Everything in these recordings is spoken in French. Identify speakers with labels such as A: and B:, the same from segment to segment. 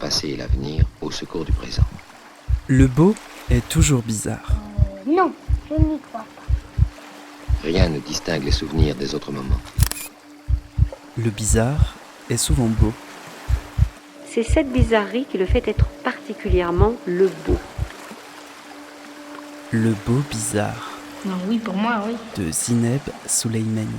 A: passé et l'avenir au secours du présent.
B: Le beau est toujours bizarre.
C: Non, je n'y crois pas.
A: Rien ne distingue les souvenirs des autres moments.
B: Le bizarre est souvent beau.
D: C'est cette bizarrerie qui le fait être particulièrement le beau.
B: Le beau bizarre
C: Non, oui, pour moi, oui.
B: de Zineb Souleimani.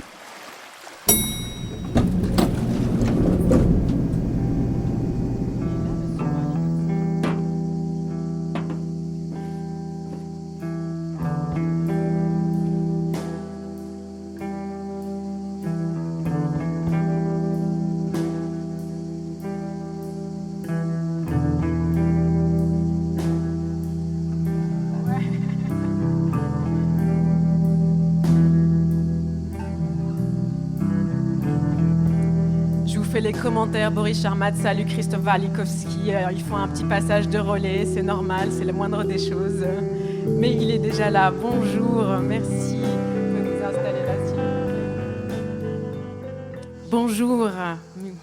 E: Les commentaires, Boris Charmat, salut Christophe Walikowski, ils font un petit passage de relais, c'est normal, c'est la moindre des choses. Mais il est déjà là, bonjour, merci, vous pouvez vous installer là s'il vous plaît. Bonjour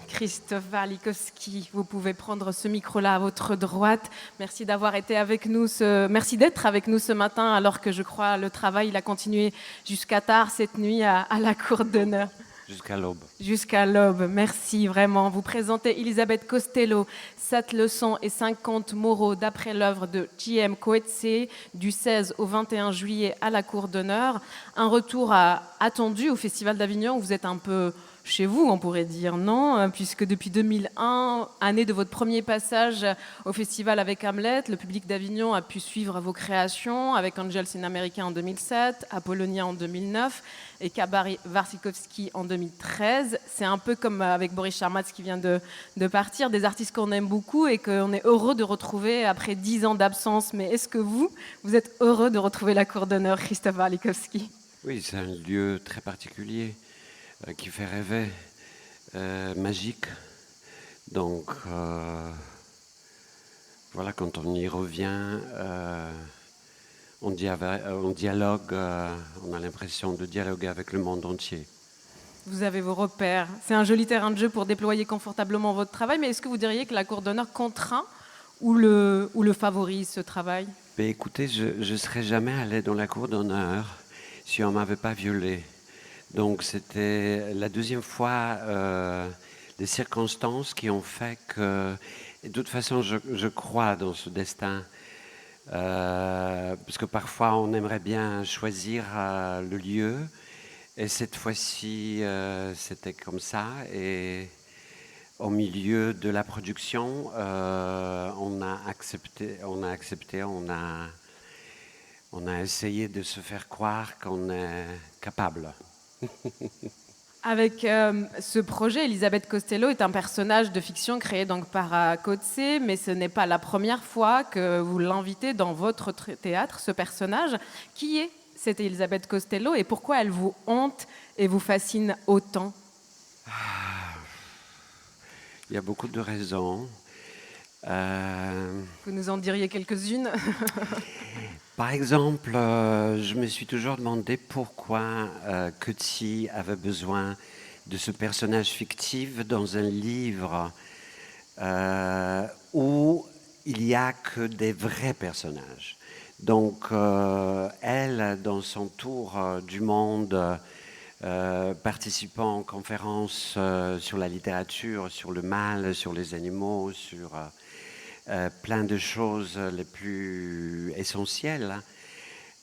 E: Christophe Walikowski, vous pouvez prendre ce micro-là à votre droite. Merci d'avoir été avec nous, merci d'être avec nous ce matin, alors que je crois le travail il a continué jusqu'à tard cette nuit à la cour d'honneur.
F: Jusqu'à l'aube.
E: Jusqu'à l'aube, merci vraiment. Vous présentez Elisabeth Costello, 7 leçons et 50 moraux d'après l'œuvre de J.M. Coetzee du 16 au 21 juillet à la Cour d'honneur. Un retour attendu au Festival d'Avignon où vous êtes un peu chez vous, on pourrait dire, non ? Puisque depuis 2001, année de votre premier passage au festival avec Hamlet, le public d'Avignon a pu suivre vos créations avec Angels in America en 2007, Apollonia en 2009 et Kabaré Warsikowski en 2013. C'est un peu comme avec Boris Charmat qui vient de partir, des artistes qu'on aime beaucoup et qu'on est heureux de retrouver après 10 ans d'absence. Mais est-ce que vous êtes heureux de retrouver la Cour d'honneur, Christophe Walikowski ?
F: Oui, c'est un lieu très particulier qui fait rêver, magique. Donc, voilà, quand on y revient, on dialogue, on a l'impression de dialoguer avec le monde entier.
E: Vous avez vos repères. C'est un joli terrain de jeu pour déployer confortablement votre travail, mais est-ce que vous diriez que la Cour d'honneur contraint ou le favorise ce travail ?
F: Mais écoutez, je ne serais jamais allé dans la Cour d'honneur si on ne m'avait pas violé. Donc c'était la deuxième fois, des circonstances qui ont fait que, de toute façon, je crois dans ce destin, parce que parfois on aimerait bien choisir le lieu, et cette fois-ci c'était comme ça, et au milieu de la production, on a accepté, on a essayé de se faire croire qu'on est capable.
E: Avec ce projet, Elisabeth Costello est un personnage de fiction créé donc par Coetzee, mais ce n'est pas la première fois que vous l'invitez dans votre théâtre, ce personnage. Qui est cette Elisabeth Costello et pourquoi elle vous hante et vous fascine autant ?
F: Il y a beaucoup de raisons.
E: Vous nous en diriez quelques-unes ?
F: Par exemple, je me suis toujours demandé pourquoi Coetzee avait besoin de ce personnage fictif dans un livre où il n'y a que des vrais personnages. Donc, elle, dans son tour du monde, participant en conférences sur la littérature, sur le mal, sur les animaux, sur plein de choses les plus essentielles,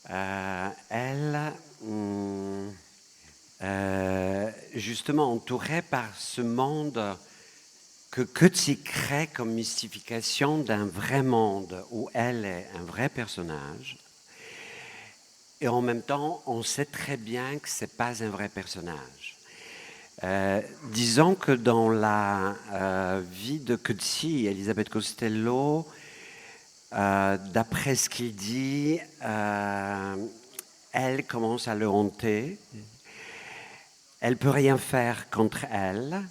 F: elle, justement entourée par ce monde que Coetzee crée comme mystification d'un vrai monde où elle est un vrai personnage. Et en même temps, on sait très bien que ce n'est pas un vrai personnage. Disons que dans la vie de Coetzee, Elisabeth Costello, d'après ce qu'il dit, elle commence à le hanter. Elle ne peut rien faire contre elle.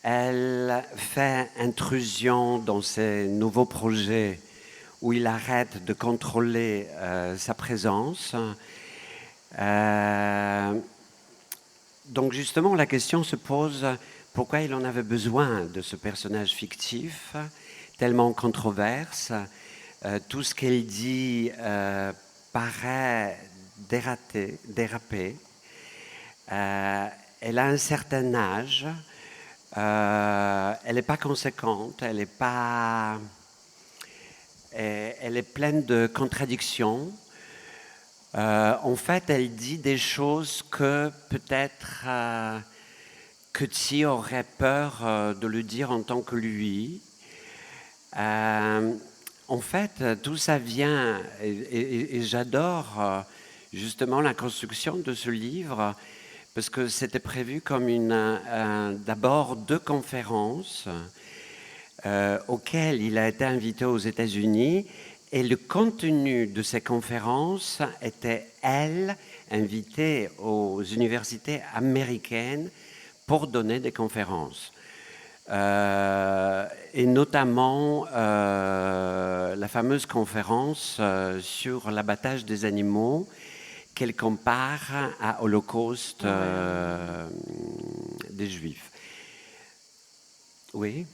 F: Elle fait intrusion dans ses nouveaux projets où il arrête de contrôler sa présence. Donc justement, la question se pose, pourquoi il en avait besoin de ce personnage fictif, tellement controverse. Tout ce qu'elle dit paraît dérapé. Elle a un certain âge. Elle n'est pas conséquente. Elle est pleine de contradictions. En fait, elle dit des choses que peut-être Coetzee aurait peur de le dire en tant que lui. En fait, tout ça vient, et j'adore justement la construction de ce livre, parce que c'était prévu comme d'abord 2 conférences auxquelles il a été invité aux États-Unis. Et le contenu de ces conférences était, elle, invitée aux universités américaines pour donner des conférences. Et notamment la fameuse conférence sur l'abattage des animaux qu'elle compare à l'Holocauste des Juifs. Oui.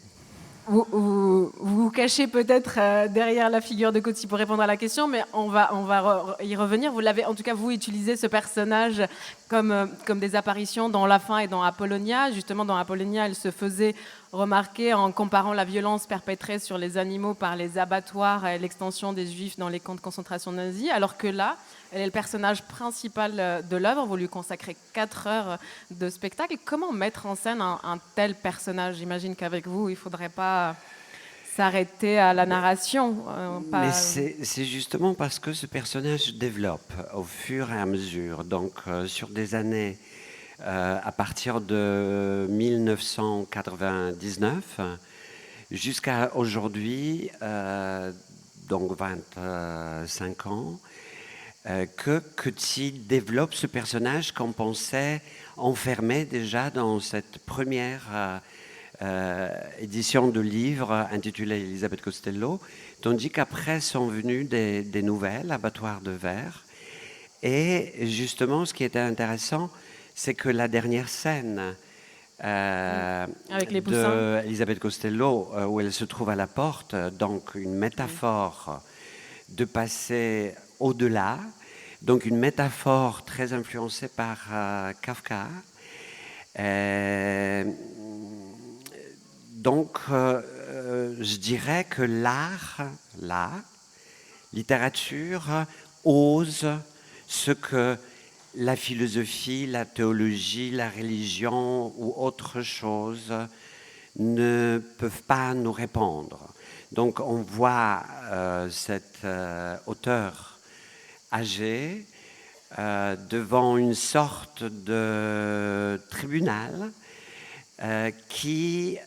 E: Vous cachez peut-être derrière la figure de Coetzee pour répondre à la question, mais on va y revenir. Vous l'avez, en tout cas, vous utilisez ce personnage comme des apparitions dans La Faim et dans Apollonia. Justement, dans Apollonia, elle se faisait remarquer en comparant la violence perpétrée sur les animaux par les abattoirs et l'extension des Juifs dans les camps de concentration nazis, alors que là, elle est le personnage principal de l'œuvre. Vous lui consacrez 4 heures de spectacle. Comment mettre en scène un tel personnage? J'imagine qu'avec vous, il ne faudrait pas s'arrêter à la narration.
F: Mais c'est justement parce que ce personnage développe au fur et à mesure. Donc, sur des années, à partir de 1999 jusqu'à aujourd'hui, donc 25 ans, que Coetzee développe ce personnage qu'on pensait enfermé déjà dans cette première édition de livre intitulée Elisabeth Costello, tandis qu'après sont venues des nouvelles, Abattoir de verre. Et justement, ce qui était intéressant, c'est que la dernière scène
E: avec les poussins
F: de Elisabeth Costello, où elle se trouve à la porte, donc une métaphore de passer au-delà, donc une métaphore très influencée par Kafka. Donc, je dirais que la littérature ose ce que la philosophie, la théologie, la religion ou autre chose ne peuvent pas nous répondre. Donc on voit cet auteur âgé devant une sorte de tribunal qui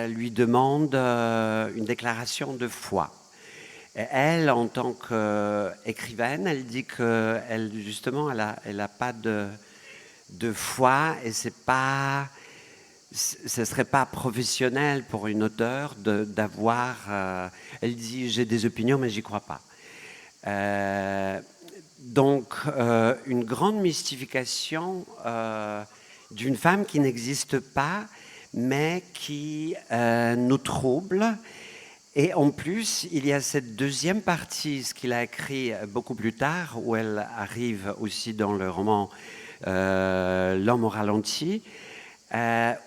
F: lui demande une déclaration de foi. Et elle, en tant qu'écrivaine, elle dit qu'elle, justement, elle a pas de foi et ce ne serait pas professionnel pour une auteure d'avoir... elle dit, j'ai des opinions, mais j'y crois pas. Donc, une grande mystification d'une femme qui n'existe pas, mais qui nous trouble. Et en plus, il y a cette deuxième partie, ce qu'il a écrit beaucoup plus tard, où elle arrive aussi dans le roman L'homme au ralenti,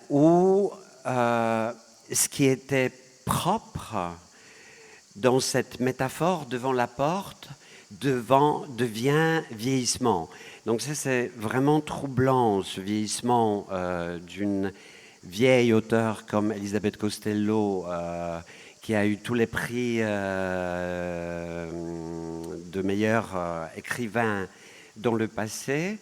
F: où ce qui était propre dans cette métaphore devant la porte devient vieillissement. Donc ça, c'est vraiment troublant, ce vieillissement d'une vieille auteure comme Elisabeth Costello, qui a eu tous les prix de meilleurs écrivains dans le passé.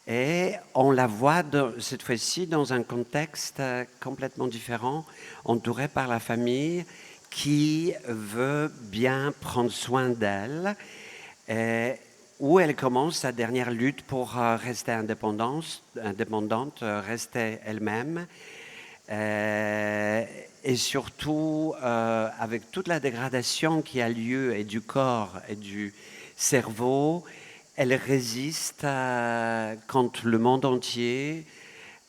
F: Et on la voit cette fois-ci dans un contexte complètement différent, entourée par la famille qui veut bien prendre soin d'elle, où elle commence sa dernière lutte pour rester indépendante, rester elle-même. Et surtout, avec toute la dégradation qui a lieu et du corps et du cerveau, elle résiste contre le monde entier,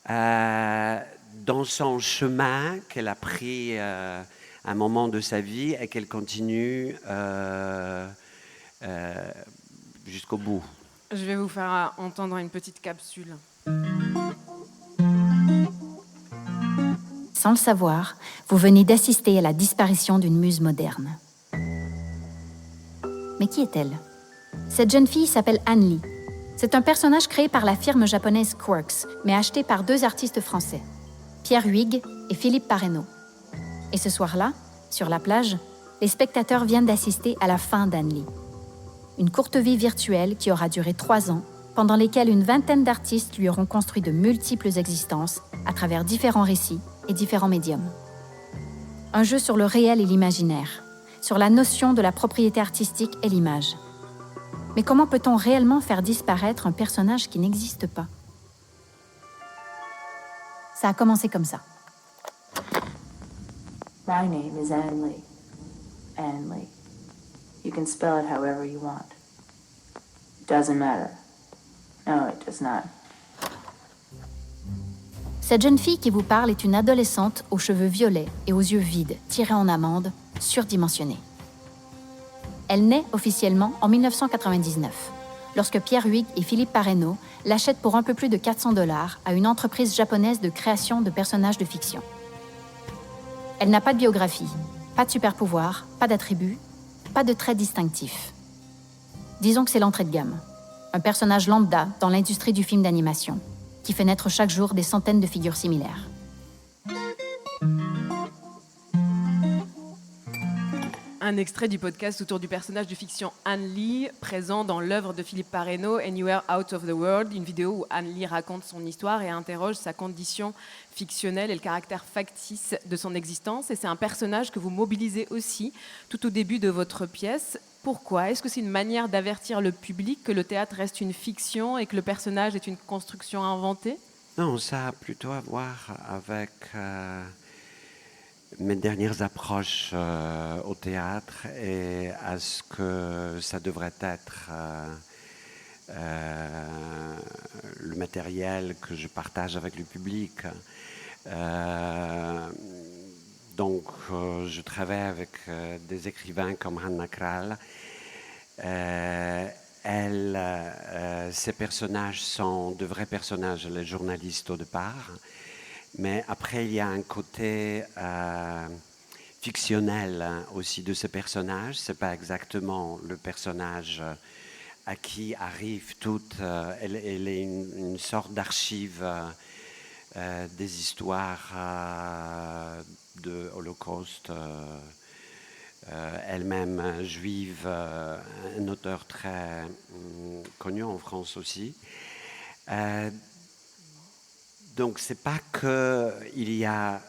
F: dans son chemin qu'elle a pris à un moment de sa vie et qu'elle continue jusqu'au bout.
E: Je vais vous faire entendre une petite capsule.
G: Sans le savoir, vous venez d'assister à la disparition d'une muse moderne. Mais qui est-elle? Cette jeune fille s'appelle An Lee. C'est un personnage créé par la firme japonaise Quarks, mais acheté par 2 artistes français, Pierre Huyghe et Philippe Parreno. Et ce soir-là, sur la plage, les spectateurs viennent d'assister à la fin d'An Lee. Une courte vie virtuelle qui aura duré 3 ans, pendant lesquels une vingtaine d'artistes lui auront construit de multiples existences à travers différents récits et différents médiums. Un jeu sur le réel et l'imaginaire, sur la notion de la propriété artistique et l'image. Mais comment peut-on réellement faire disparaître un personnage qui n'existe pas? Ça a commencé comme ça.
H: My name is Ann Lee. Ann Lee. You can spell it however you want. Doesn't matter. No, it does not.
G: Cette jeune fille qui vous parle est une adolescente aux cheveux violets et aux yeux vides, tirés en amande, surdimensionnée. Elle naît officiellement en 1999, lorsque Pierre Huyghe et Philippe Parreno l'achètent pour un peu plus de 400 $ à une entreprise japonaise de création de personnages de fiction. Elle n'a pas de biographie, pas de super-pouvoir, pas d'attributs, pas de traits distinctifs. Disons que c'est l'entrée de gamme, un personnage lambda dans l'industrie du film d'animation, qui fait naître chaque jour des centaines de figures similaires.
E: Un extrait du podcast autour du personnage de fiction An Lee, présent dans l'œuvre de Philippe Parreno, Anywhere Out of the World, une vidéo où An Lee raconte son histoire et interroge sa condition fictionnelle et le caractère factice de son existence. Et c'est un personnage que vous mobilisez aussi tout au début de votre pièce. Pourquoi? Est-ce que c'est une manière d'avertir le public que le théâtre reste une fiction et que le personnage est une construction inventée?
F: Non, ça a plutôt à voir avec mes dernières approches au théâtre et à ce que ça devrait être le matériel que je partage avec le public. Donc, je travaille avec des écrivains comme Hanna Krall. Ces personnages sont de vrais personnages, les journalistes au départ. Mais après, il y a un côté fictionnel aussi de ces personnages. Ce n'est pas exactement le personnage à qui arrive toute... elle est une sorte d'archive des histoires de Holocauste, elle-même juive, un auteur très connu en France aussi. Donc, c'est pas qu'il y a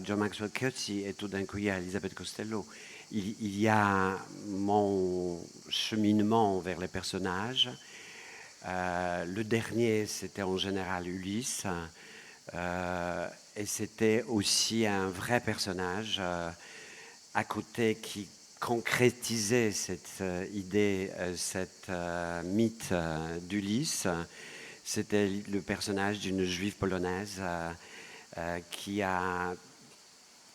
F: John Maxwell Coetzee et tout d'un coup il y a Elisabeth Costello. Il y a mon cheminement vers les personnages. Le dernier, c'était en général Ulysse. Et c'était aussi un vrai personnage à côté qui concrétisait cette idée, cette mythe d'Ulysse. C'était le personnage d'une juive polonaise qui a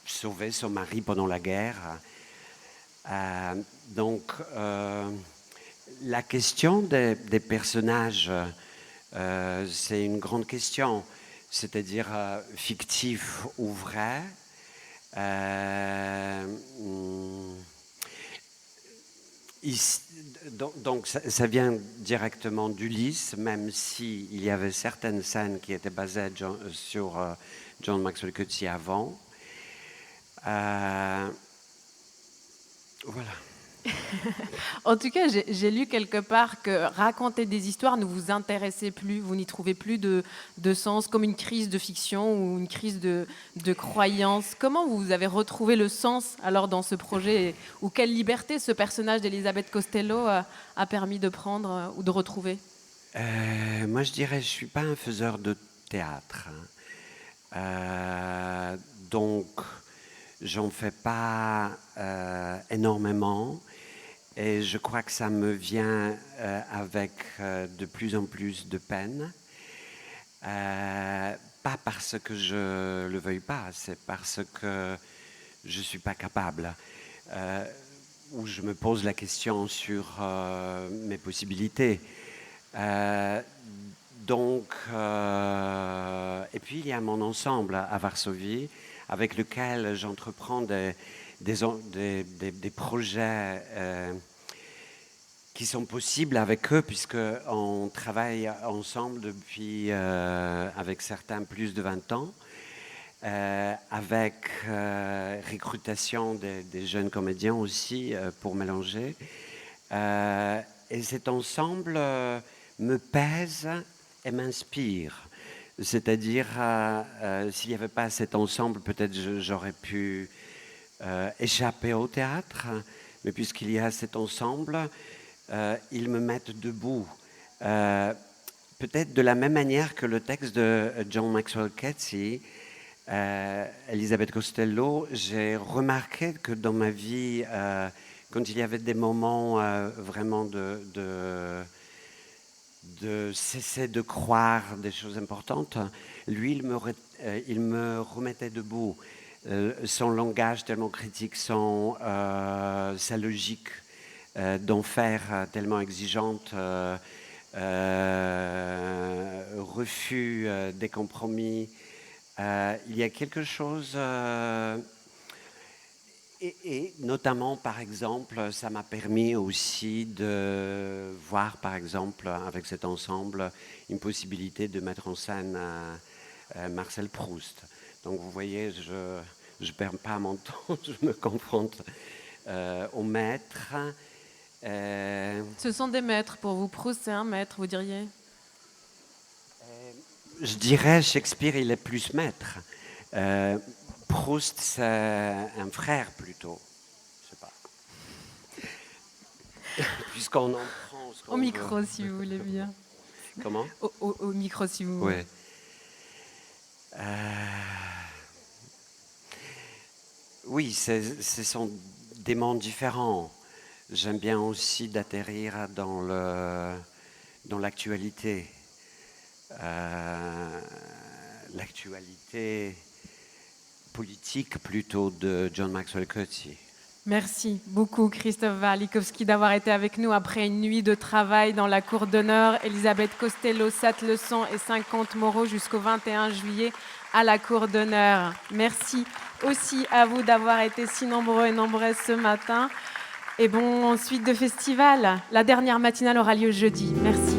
F: sauvé son mari pendant la guerre. Donc, la question des personnages, c'est une grande question, c'est-à-dire fictif ou vrai. Donc ça vient directement d'Ulysse, même s'il y avait certaines scènes qui étaient basées sur John Maxwell Coetzee avant. Voilà.
E: En tout cas, j'ai lu quelque part que raconter des histoires ne vous intéressait plus, vous n'y trouvez plus de sens, comme une crise de fiction ou une crise de croyance. Comment vous avez retrouvé le sens alors dans ce projet, ou quelle liberté ce personnage d'Elisabeth Costello a permis de prendre ou de retrouver?
F: Moi, je dirais, je ne suis pas un faiseur de théâtre. Donc, j'en fais pas énormément. Et je crois que ça me vient avec de plus en plus de peine. Pas parce que je le veuille pas, c'est parce que je ne suis pas capable, où je me pose la question sur mes possibilités. Et puis il y a mon ensemble à Varsovie, avec lequel j'entreprends des projets qui sont possibles avec eux, puisqu'on travaille ensemble depuis, avec certains, plus de 20 ans, avec recrutation des jeunes comédiens aussi, pour mélanger. Et cet ensemble me pèse et m'inspire. C'est-à-dire, s'il n'y avait pas cet ensemble, peut-être j'aurais pu échapper au théâtre, mais puisqu'il y a cet ensemble, ils me mettent debout. Peut-être de la même manière que le texte de John Maxwell Coetzee, Elisabeth Costello, j'ai remarqué que dans ma vie, quand il y avait des moments vraiment de cesser de croire des choses importantes, lui, il me remettait debout. Son langage tellement critique, sa logique d'enfer tellement exigeante, refus des compromis. Il y a quelque chose... Et notamment, par exemple, ça m'a permis aussi de voir, par exemple, avec cet ensemble, une possibilité de mettre en scène Marcel Proust. Donc vous voyez, je ne perds pas mon temps, je me confronte aux maîtres.
E: Ce sont des maîtres pour vous. Proust, c'est un maître, vous diriez?
F: Je dirais Shakespeare, il est plus maître. Proust, c'est un frère plutôt. Je sais pas. Puisqu'on en prend ce qu'on
E: Au micro,
F: veut.
E: si vous voulez bien.
F: Comment?
E: Au micro, si vous voulez.
F: Ouais. Oui, ce sont des mondes différents. J'aime bien aussi d'atterrir dans l'actualité. L'actualité politique plutôt de John Maxwell Coetzee.
E: Merci beaucoup Christophe Warlikowski d'avoir été avec nous après une nuit de travail dans la cour d'honneur. Elisabeth Costello, Satt-Leçon et 50 Moreau jusqu'au 21 juillet à la cour d'honneur. Merci aussi à vous d'avoir été si nombreux et nombreuses ce matin. Et bon, suite de festival, la dernière matinale aura lieu jeudi. Merci.